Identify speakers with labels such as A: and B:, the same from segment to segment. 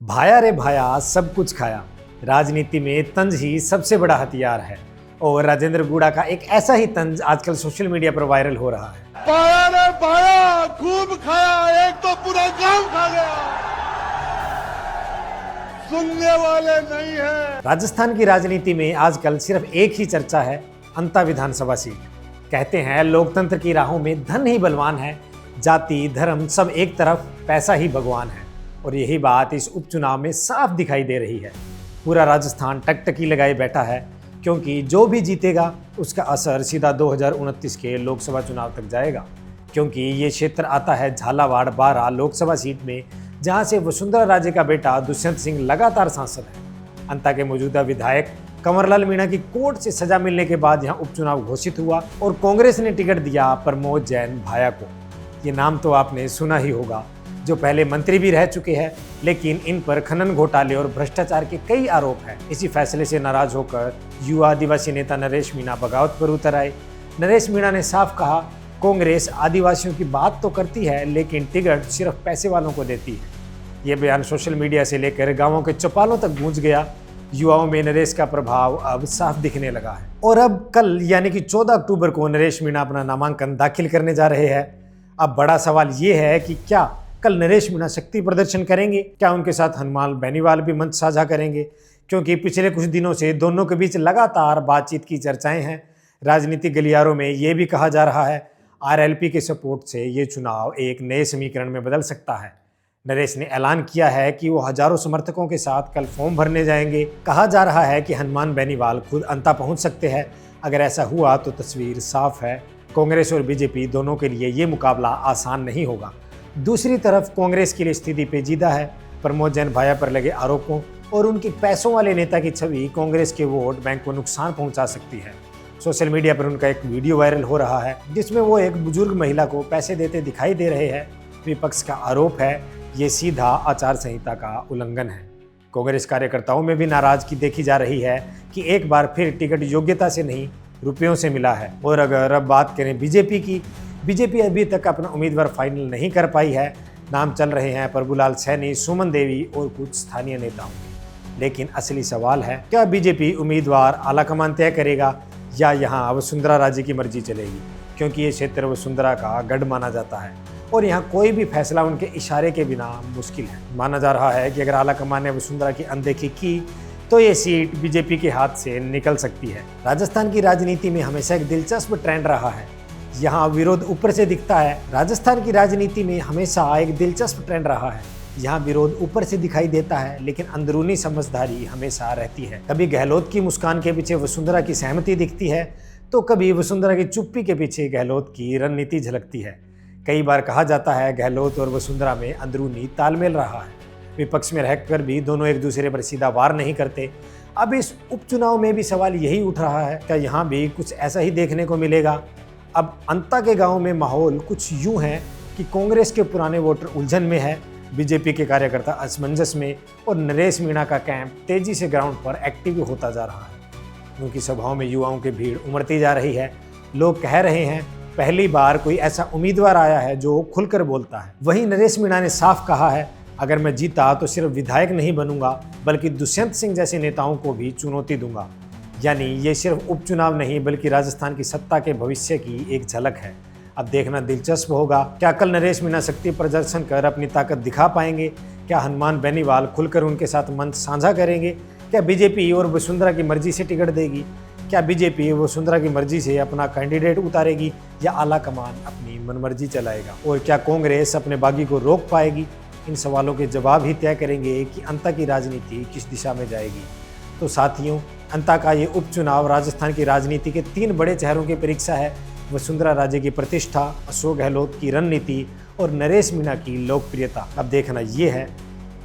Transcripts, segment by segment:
A: भाया रे भाया सब कुछ खाया। राजनीति में तंज ही सबसे बड़ा हथियार है और राजेंद्र गुड़ा का एक ऐसा ही तंज आजकल सोशल मीडिया पर वायरल हो रहा है।
B: भाया रे भाया खूब खाया, एक तो पूरा गांव खा गया, सुनने वाले नहीं है।
A: राजस्थान की राजनीति में आजकल सिर्फ एक ही चर्चा है, अंता विधानसभा सीट। कहते हैं लोकतंत्र की राहों में धन ही बलवान है, जाति धर्म सब एक तरफ, पैसा ही भगवान है। और यही बात इस उपचुनाव में साफ दिखाई दे रही है। पूरा राजस्थान टकटकी लगाए बैठा है क्योंकि जो भी जीतेगा उसका असर सीधा 2029 के लोकसभा चुनाव तक जाएगा। क्योंकि ये क्षेत्र आता है झालावाड़ बारां लोकसभा सीट में, जहां से वसुंधरा राजे का बेटा दुष्यंत सिंह लगातार सांसद है। अंता के मौजूदा विधायक कंवरलाल मीणा की कोर्ट से सजा मिलने के बाद यहाँ उपचुनाव घोषित हुआ और कांग्रेस ने टिकट दिया प्रमोद जैन भाया को। ये नाम तो आपने सुना ही होगा, जो पहले मंत्री भी रह चुके हैं, लेकिन इन पर खनन घोटाले और भ्रष्टाचार के कई आरोप हैं। इसी फैसले से नाराज होकर युवा आदिवासी नेता नरेश मीणा बगावत पर उतर आए। नरेश मीणा ने साफ कहा, कांग्रेस आदिवासियों की बात तो करती है लेकिन टिकट सिर्फ पैसे वालों को देती है। ये बयान सोशल मीडिया से लेकर गांवों के चौपालों तक गूंज गया। युवाओं में नरेश का प्रभाव अब साफ दिखने लगा है। और अब कल यानी कि 14 अक्टूबर को नरेश मीणा अपना नामांकन दाखिल करने जा रहे हैं। अब बड़ा सवाल ये है कि क्या कल नरेश मीणा शक्ति प्रदर्शन करेंगे? क्या उनके साथ हनुमान बेनीवाल भी मंच साझा करेंगे? क्योंकि पिछले कुछ दिनों से दोनों के बीच लगातार बातचीत की चर्चाएं हैं। राजनीतिक गलियारों में ये भी कहा जा रहा है आरएलपी के सपोर्ट से ये चुनाव एक नए समीकरण में बदल सकता है। नरेश ने ऐलान किया है कि वो हजारों समर्थकों के साथ कल फॉर्म भरने जाएंगे। कहा जा रहा है कि हनुमान बेनीवाल खुद अंता पहुंच सकते हैं। अगर ऐसा हुआ तो तस्वीर साफ है, कांग्रेस और बीजेपी दोनों के लिए ये मुकाबला आसान नहीं होगा। दूसरी तरफ कांग्रेस के लिए स्थिति पेचीदा है। प्रमोद जैन भाया पर लगे आरोपों और उनकी पैसों वाले नेता की छवि कांग्रेस के वोट बैंक को नुकसान पहुंचा सकती है। सोशल मीडिया पर उनका एक वीडियो वायरल हो रहा है जिसमें वो एक बुजुर्ग महिला को पैसे देते दिखाई दे रहे हैं। विपक्ष का आरोप है ये सीधा आचार संहिता का उल्लंघन है। कांग्रेस कार्यकर्ताओं में भी नाराजगी देखी जा रही है कि एक बार फिर टिकट योग्यता से नहीं रुपयों से मिला है। और अगर अब बात करें बीजेपी की, बीजेपी अभी तक अपना उम्मीदवार फाइनल नहीं कर पाई है। नाम चल रहे हैं प्रभुलाल सैनी, सुमन देवी और कुछ स्थानीय नेताओं के। लेकिन असली सवाल है, क्या बीजेपी उम्मीदवार आलाकमान तय करेगा या यहाँ वसुंधरा राजे की मर्जी चलेगी? क्योंकि ये क्षेत्र वसुंधरा का गढ़ माना जाता है और यहाँ कोई भी फैसला उनके इशारे के बिना मुश्किल है। माना जा रहा है कि अगर आलाकमान ने वसुंधरा की अनदेखी की तो ये सीट बीजेपी के हाथ से निकल सकती है। राजस्थान की राजनीति में हमेशा एक दिलचस्प ट्रेंड रहा है, यहाँ विरोध ऊपर से दिखता है। राजस्थान की राजनीति में हमेशा एक दिलचस्प ट्रेंड रहा है, यहाँ विरोध ऊपर से दिखाई देता है लेकिन अंदरूनी समझदारी हमेशा रहती है। कभी गहलोत की मुस्कान के पीछे वसुंधरा की सहमति दिखती है तो कभी वसुंधरा की चुप्पी के पीछे गहलोत की रणनीति झलकती है। कई बार कहा जाता है गहलोत और वसुंधरा में अंदरूनी तालमेल रहा है। विपक्ष में रहकर भी दोनों एक दूसरे पर सीधा वार नहीं करते। अब इस उपचुनाव में भी सवाल यही उठ रहा है, क्या यहाँ भी कुछ ऐसा ही देखने को मिलेगा? अब अंता के गांव में माहौल कुछ यूं है कि कांग्रेस के पुराने वोटर उलझन में है, बीजेपी के कार्यकर्ता असमंजस में और नरेश मीणा का कैंप तेजी से ग्राउंड पर एक्टिव होता जा रहा है। उनकी सभाओं में युवाओं की भीड़ उमड़ती जा रही है। लोग कह रहे हैं पहली बार कोई ऐसा उम्मीदवार आया है जो खुलकर बोलता है। वहीं नरेश मीणा ने साफ कहा है, अगर मैं जीता तो सिर्फ विधायक नहीं बनूंगा बल्कि दुष्यंत सिंह जैसे नेताओं को भी चुनौती दूंगा। यानी ये सिर्फ उपचुनाव नहीं बल्कि राजस्थान की सत्ता के भविष्य की एक झलक है। अब देखना दिलचस्प होगा, क्या कल नरेश मीणा शक्ति प्रदर्शन कर अपनी ताकत दिखा पाएंगे? क्या हनुमान बेनीवाल खुलकर उनके साथ मंच साझा करेंगे? क्या बीजेपी और वसुंधरा की मर्जी से टिकट देगी? क्या बीजेपी वसुंधरा की मर्जी से अपना कैंडिडेट उतारेगी या आलाकमान अपनी मनमर्जी चलाएगा? और क्या कांग्रेस अपने बागी को रोक पाएगी? इन सवालों के जवाब ही तय करेंगे कि अंता की राजनीति किस दिशा में जाएगी। तो साथियों, अंता का ये उपचुनाव राजस्थान की राजनीति के 3 बड़े चेहरों की परीक्षा है। वसुंधरा राजे की प्रतिष्ठा, अशोक गहलोत की रणनीति और नरेश मीणा की लोकप्रियता। अब देखना ये है,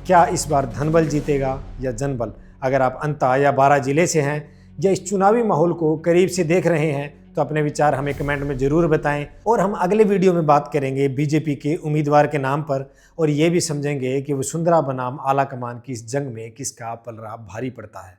A: क्या इस बार धनबल जीतेगा या जनबल? अगर आप अंता या बारां जिले से हैं या इस चुनावी माहौल को करीब से देख रहे हैं तो अपने विचार हमें कमेंट में ज़रूर बताएं। और हम अगले वीडियो में बात करेंगे बीजेपी के उम्मीदवार के नाम पर और ये भी समझेंगे कि वसुंधरा बनाम आलाकमान की इस जंग में किसका पलड़ा भारी पड़ता है।